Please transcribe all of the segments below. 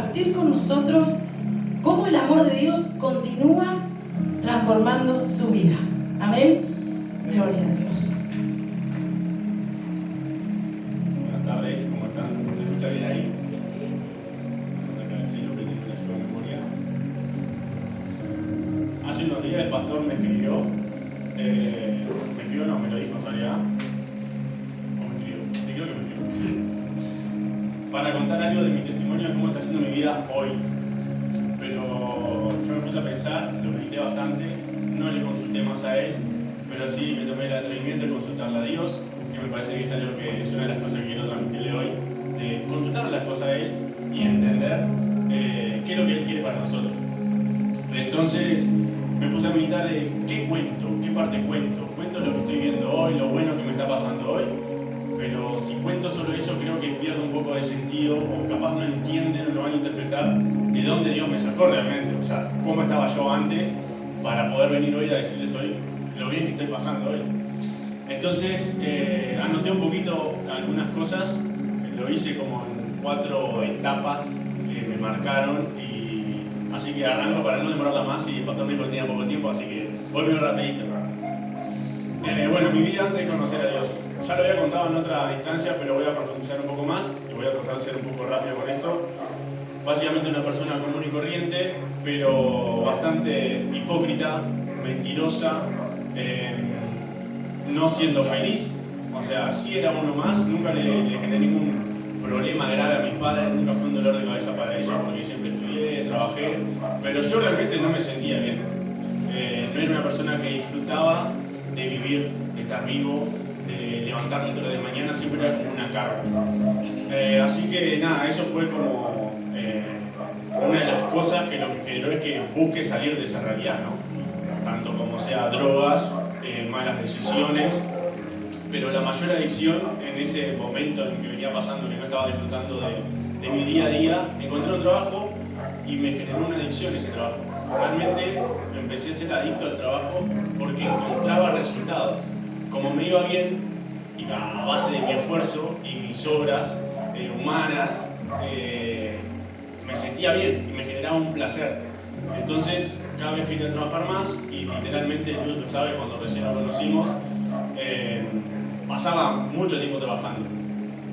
compartir con nosotros cómo el amor de Dios continúa transformando su vida. Amén. Gloria a Dios. Buenas tardes, ¿cómo están? ¿Se escucha bien ahí? Hace unos días el pastor me escribió, no, me lo dijo en realidad. ¿O me escribió? Sí, creo que me escribió. Para contar algo de mi testimonio de cómo está siendo mi vida hoy. Pero yo me puse a pensar, lo medité bastante, no le consulté más a él, pero sí me tomé el atrevimiento de consultarle a Dios, que me parece que es algo que es una de las cosas que quiero transmitirle hoy, de consultarle las cosas a Él y entender qué es lo que Él quiere para nosotros. Entonces me puse a meditar de qué cuento, qué parte cuento lo que estoy viendo hoy, lo bueno que me está pasando hoy, pero si cuento solo eso creo que pierdo un poco de sentido o capaz no entienden o no van a interpretar de dónde Dios me sacó realmente, o sea, cómo estaba yo antes para poder venir hoy a decirles hoy lo bien que estoy pasando hoy. Entonces anoté un poquito algunas cosas, lo hice como en 4 etapas que me marcaron y así que arranco para no demorarla más y el pastor me dijo que tenía poco tiempo, así que voy muy rapidito. Bueno, mi vida antes de conocer a Dios. Ya lo había contado en otra instancia, pero voy a profundizar un poco más y voy a tratar de ser un poco rápido con esto. Básicamente una persona común y corriente, pero bastante hipócrita, mentirosa, no siendo feliz. O sea, sí era uno más, nunca le generé ningún problema grave a mis padres, nunca fue un dolor de cabeza para ellos porque siempre estudié, trabajé, pero yo realmente no me sentía bien. No era una persona que disfrutaba de vivir, de estar vivo, de levantarme todas las mañanas, siempre era como una carga. Así que nada, eso fue como una de las cosas que lo que quiero es que busque salir de esa realidad, ¿no? Tanto como sea drogas, malas decisiones, pero la mayor adicción en ese momento en que venía pasando, que no estaba disfrutando de mi día a día, encontré un trabajo y me generó una adicción ese trabajo. Realmente empecé a ser adicto al trabajo porque encontraba resultados. Como me iba bien, y a base de mi esfuerzo y mis obras humanas, me sentía bien y me generaba un placer. Entonces, cada vez quería trabajar más y literalmente, Dios lo sabe, cuando recién nos conocimos, pasaba mucho tiempo trabajando.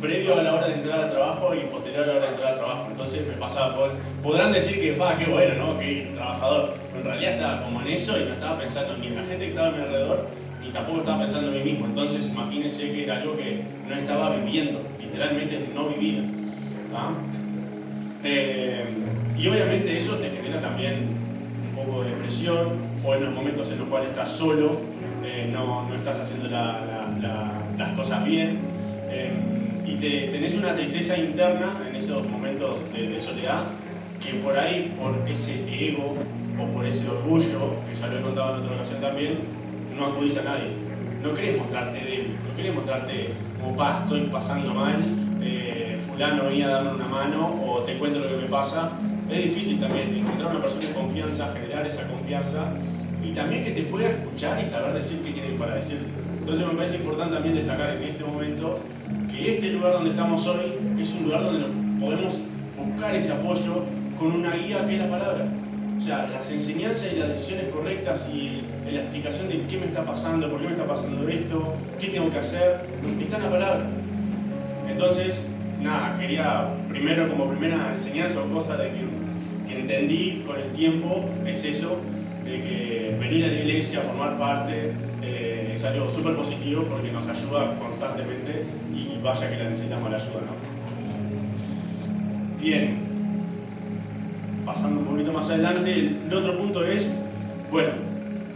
Previo a la hora de entrar al trabajo y posterior a la hora de entrar al trabajo. Entonces me pasaba por... Podrán decir que, qué bueno, ¿no? Qué trabajador. Pero en realidad estaba como en eso y no estaba pensando ni en la gente que estaba a mi alrededor, ni tampoco estaba pensando en mí mismo. Entonces imagínense que era algo que no estaba viviendo. Literalmente no vivía. ¿Ah? Y obviamente eso te genera también un poco de depresión, o en los momentos en los cuales estás solo, no estás haciendo las cosas bien, y tenés una tristeza interna en esos momentos de soledad, que por ahí, por ese ego o por ese orgullo, que ya lo he contado en otra ocasión también, no acudís a nadie. No querés mostrarte débil, no querés mostrarte como estoy pasando mal, fulano venía a darme una mano o te cuento lo que me pasa. Es difícil también encontrar una persona de confianza, generar esa confianza y también que te pueda escuchar y saber decir qué tiene para decir. Entonces me parece importante también destacar en este momento que este lugar donde estamos hoy es un lugar donde podemos buscar ese apoyo con una guía que es la palabra. O sea, las enseñanzas y las decisiones correctas y la explicación de qué me está pasando, por qué me está pasando esto, qué tengo que hacer, está en la palabra. Entonces, nada, quería primero como primera enseñanza o cosa de que entendí con el tiempo es eso, de que venir a la iglesia, formar parte, es algo súper positivo porque nos ayuda constantemente y vaya que la necesitamos la ayuda, ¿no? Bien, pasando un poquito más adelante, el otro punto es, bueno,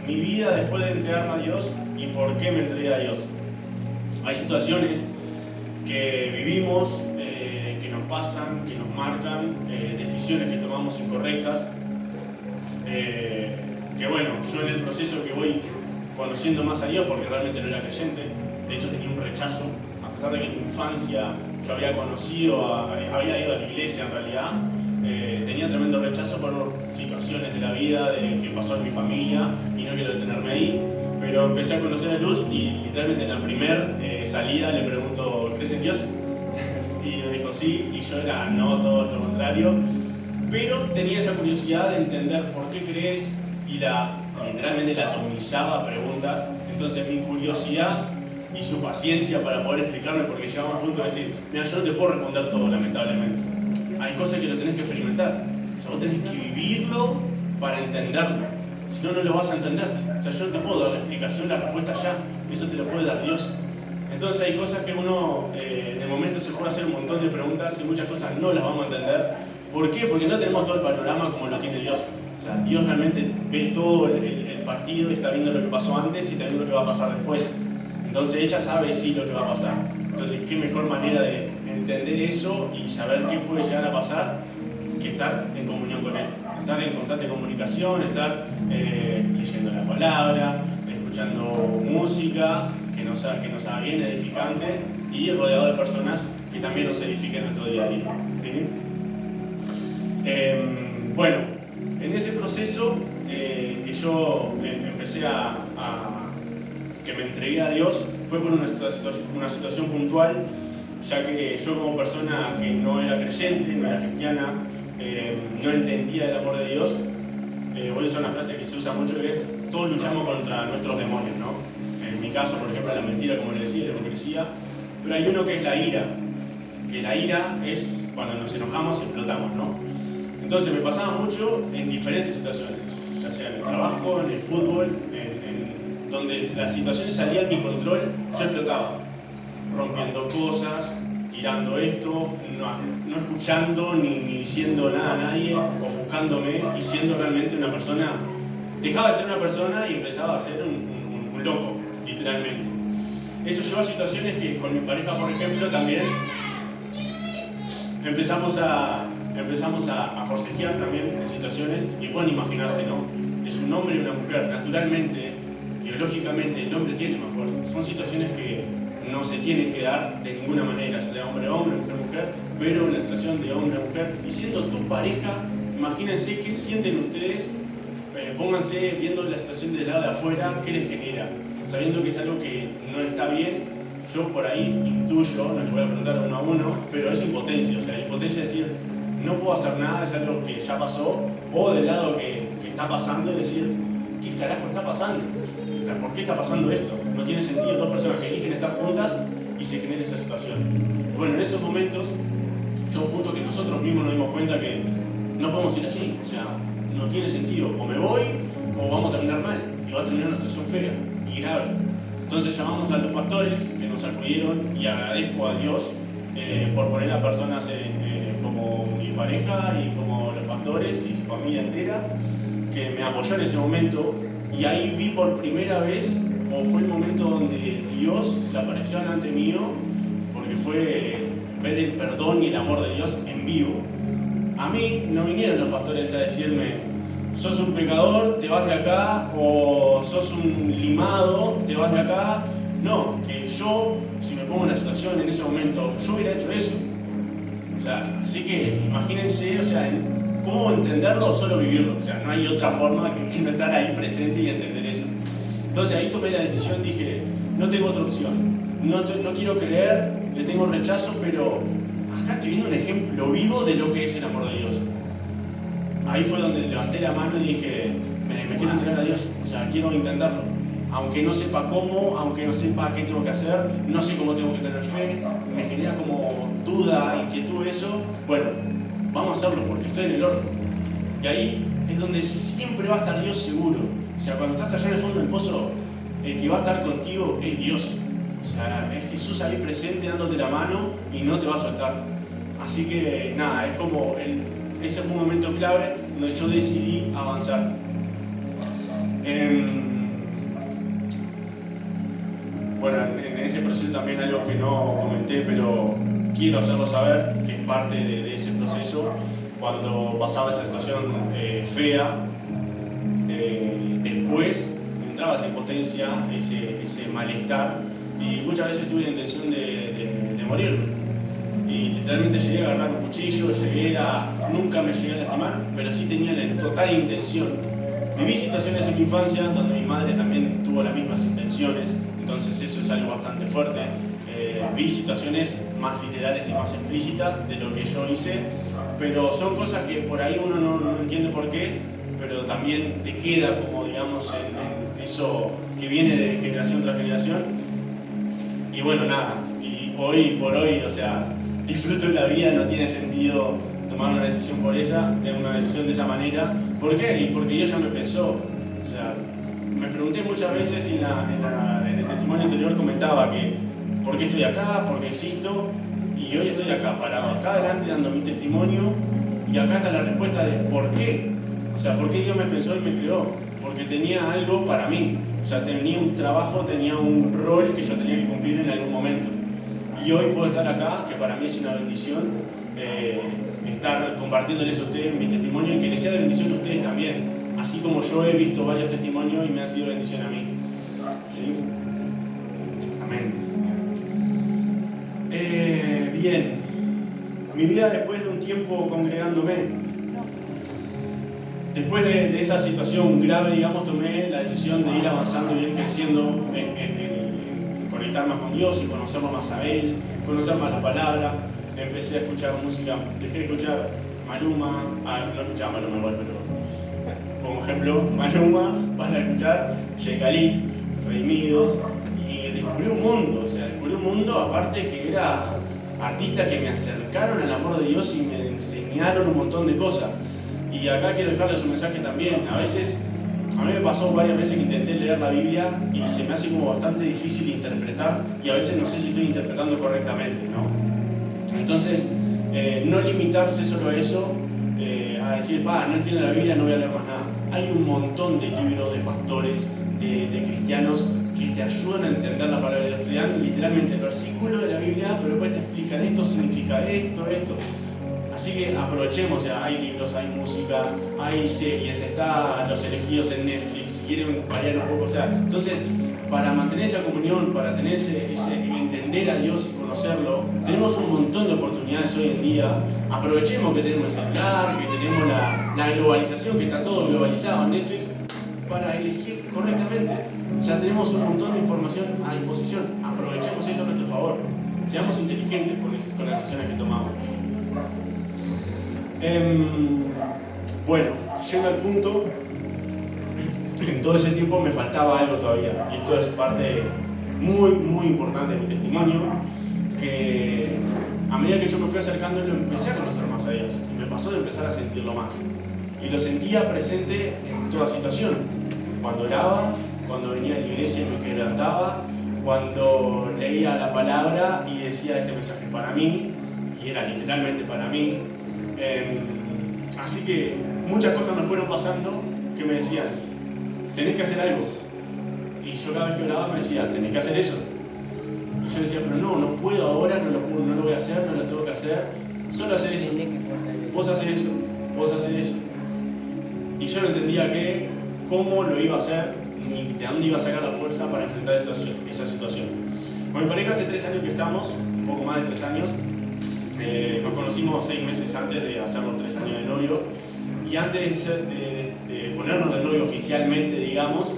mi vida después de entregarme a Dios y por qué me entregué a Dios. Hay situaciones que vivimos, que nos pasan, que nos marcan, decisiones que tomamos incorrectas, que bueno, yo en el proceso que voy conociendo más a Dios, porque realmente no era creyente, de hecho tenía un rechazo, a pesar de que en mi infancia yo había había ido a la iglesia en realidad, tenía tremendo rechazo por situaciones de la vida, de que pasó en mi familia, y no quiero detenerme ahí, pero empecé a conocer a Luz y literalmente en la primera salida le pregunto, ¿crees en Dios? Y me dijo sí, y yo era no, todo lo contrario. pero tenía esa curiosidad de entender por qué crees y literalmente la atomizaba a preguntas. Entonces mi curiosidad y su paciencia para poder explicarme, porque llegaba a un punto de decir, mira, yo no te puedo responder todo, lamentablemente. Hay cosas que lo tenés que experimentar. O sea, vos tenés que vivirlo para entenderlo. Si no, no lo vas a entender. O sea, yo no te puedo dar la explicación, la respuesta ya. Eso te lo puede dar Dios. Entonces hay cosas que uno, en el momento se puede hacer un montón de preguntas y muchas cosas no las vamos a entender. ¿Por qué? Porque no tenemos todo el panorama como lo tiene Dios. O sea, Dios realmente ve todo el partido y está viendo lo que pasó antes y está viendo lo que va a pasar después. Entonces ella sabe sí lo que va a pasar. Entonces, ¿qué mejor manera de entender eso y saber qué puede llegar a pasar que estar en comunión con Él? Estar en constante comunicación, estar leyendo la palabra, escuchando música que nos haga bien, edificante, y rodeado de personas que también nos edifiquen nuestro día a día. ¿Sí? Bueno, en ese proceso que yo empecé que me entregué a Dios, fue por una situación puntual, ya que yo como persona que no era creyente, no era cristiana, no entendía el amor de Dios. Voy a usar una frase que se usa mucho, que es: todos luchamos contra nuestros demonios, ¿no? En mi caso, por ejemplo, la mentira, como le decía, la hipocresía, pero hay uno que es la ira, que la ira es cuando nos enojamos y explotamos, ¿no? Entonces me pasaba mucho en diferentes situaciones, ya sea en el trabajo, en el fútbol, donde las situaciones salían de mi control, yo explotaba, rompiendo cosas, tirando esto, no escuchando ni diciendo nada a nadie, ofuscándome y siendo realmente una persona. Dejaba de ser una persona y empezaba a ser un loco, literalmente. Eso llevó a situaciones que con mi pareja, por ejemplo, también empezamos a forcejear también en situaciones, y pueden imaginarse, ¿no? Es un hombre y una mujer, naturalmente, biológicamente, el hombre tiene más fuerza. Son situaciones que no se tienen que dar de ninguna manera, sea hombre a hombre, mujer a mujer, pero en la situación de hombre a mujer, y siendo tu pareja, imagínense qué sienten ustedes, pónganse viendo la situación del lado de afuera, qué les genera, sabiendo que es algo que no está bien. Yo por ahí intuyo, no les voy a preguntar uno a uno, pero es impotencia, o sea, impotencia es decir, no puedo hacer nada, es algo que ya pasó, o del lado que está pasando, es decir, ¿qué carajo está pasando? O sea, ¿por qué está pasando esto? No tiene sentido dos personas que eligen estar juntas y se genera esa situación. Bueno, en esos momentos, yo un punto que nosotros mismos nos dimos cuenta que no podemos ir así, o sea, no tiene sentido, o me voy o vamos a terminar mal, y va a terminar una situación fea y grave. Entonces llamamos a los pastores que nos acudieron, y agradezco a Dios por poner a personas como mi pareja y como los pastores y su familia entera, que me apoyó en ese momento, y ahí vi por primera vez, o fue el momento donde Dios se apareció delante mío, porque fue ver el perdón y el amor de Dios en vivo. A mí no vinieron los pastores a decirme, sos un pecador, te vas de acá, o sos un limado, te vas de acá. No, que yo, si me pongo en la situación en ese momento, yo hubiera hecho eso. O sea, así que imagínense, o sea, cómo entenderlo o solo vivirlo. O sea, no hay otra forma que no estar ahí presente y entender eso. Entonces ahí tomé la decisión, dije, no tengo otra opción. No quiero creer, le tengo rechazo, pero acá estoy viendo un ejemplo vivo de lo que es el amor de Dios. Ahí fue donde levanté la mano y dije, me quiero entregar a Dios, o sea, quiero intentarlo. Aunque no sepa cómo, aunque no sepa qué tengo que hacer, no sé cómo tengo que tener fe, me genera como duda, inquietud, eso. Bueno, vamos a hacerlo porque estoy en el horno. Y ahí es donde siempre va a estar Dios seguro. O sea, cuando estás allá en el fondo del pozo, el que va a estar contigo es Dios. O sea, es Jesús ahí presente dándote la mano y no te va a soltar. Así que nada, es como ese fue un momento clave donde yo decidí avanzar. Bueno, en ese proceso también algo que no comenté, pero quiero hacerlo saber, que es parte de ese proceso. Cuando pasaba esa situación fea, después entraba esa impotencia, ese malestar, y muchas veces tuve la intención de morirme. Y literalmente llegué a agarrar un cuchillo, nunca me llegué a lastimar, pero sí tenía la total intención. Viví situaciones en mi infancia donde mi madre también tuvo las mismas intenciones, entonces eso es algo bastante fuerte. Vi situaciones más literales y más explícitas de lo que yo hice, pero son cosas que por ahí uno no entiende por qué, pero también te queda como, digamos, en eso que viene de generación tras generación. Y bueno, nada, y hoy por hoy, o sea, disfruto de la vida, no tiene sentido tomar una decisión por una decisión de esa manera. ¿Por qué? Y porque Dios ya me pensó. O sea, me pregunté muchas veces y en el testimonio anterior comentaba que ¿por qué estoy acá? ¿Por qué existo? Y hoy estoy acá, parado, acá adelante dando mi testimonio, y acá está la respuesta de ¿por qué? O sea, ¿por qué Dios me pensó y me creó? Porque tenía algo para mí. O sea, tenía un trabajo, tenía un rol que yo tenía que cumplir en algún momento. Y hoy puedo estar acá, que para mí es una bendición, estar compartiéndoles a ustedes mi testimonio y que les sea de bendición a ustedes también. Así como yo he visto varios testimonios y me han sido bendición a mí. ¿Sí? Amén. Bien. Mi vida después de un tiempo congregándome. Después de esa situación grave, digamos, tomé la decisión de ir avanzando y ir creciendo en conectar más con Dios y conocerlo más a Él, conocer más la palabra. Empecé a escuchar música, dejé de escuchar Maluma, no escuchaba Maluma igual, pero como ejemplo, Maluma, para escuchar Yecalí, Redimidos, y descubrí un mundo, o sea, descubrí un mundo aparte que era artistas que me acercaron al amor de Dios y me enseñaron un montón de cosas. Y acá quiero dejarles un mensaje también. A mí me pasó varias veces que intenté leer la Biblia y se me hace como bastante difícil interpretar y a veces no sé si estoy interpretando correctamente, ¿no? Entonces, no limitarse solo a eso, a decir, no entiendo la Biblia, no voy a leer más nada. Hay un montón de libros de pastores, de cristianos que te ayudan a entender la palabra de Dios. Te dan literalmente el versículo de la Biblia, pero después te explican esto significa esto. Así que aprovechemos, o sea, hay libros, hay música, hay series, está Los Elegidos en Netflix, si quieren variar un poco, o sea, entonces, para mantener esa comunión, para tener ese entender a Dios y conocerlo, tenemos un montón de oportunidades hoy en día. Aprovechemos que tenemos el celular, que tenemos la globalización, que está todo globalizado en Netflix, para elegir correctamente. Ya tenemos un montón de información a disposición. Aprovechemos eso a nuestro favor. Seamos inteligentes con las decisiones que tomamos. Bueno, llega al punto que en todo ese tiempo me faltaba algo todavía. Y esto es parte muy, muy importante de mi testimonio, que a medida que yo me fui acercando, lo empecé a conocer más a Dios. Y me pasó de empezar a sentirlo más. Y lo sentía presente en toda situación. Cuando oraba, cuando venía a la iglesia y me quebrantaba, cuando leía la palabra y decía este mensaje para mí, y era literalmente para mí. Así que muchas cosas me fueron pasando que me decían, tenés que hacer algo. Y yo cada vez que oraba me decía, tenés que hacer eso. Y yo decía, pero no puedo ahora, no lo voy a hacer, no lo tengo que hacer. Solo hacer eso. Vos hacer eso, vos hacer eso. Y yo no entendía cómo lo iba a hacer, ni de dónde iba a sacar la fuerza para enfrentar esa situación. Con mi pareja hace 3 años que estamos, un poco más de 3 años. Nos conocimos 6 meses antes de hacer los 3 años de novio, y antes de ponernos de novio oficialmente, digamos,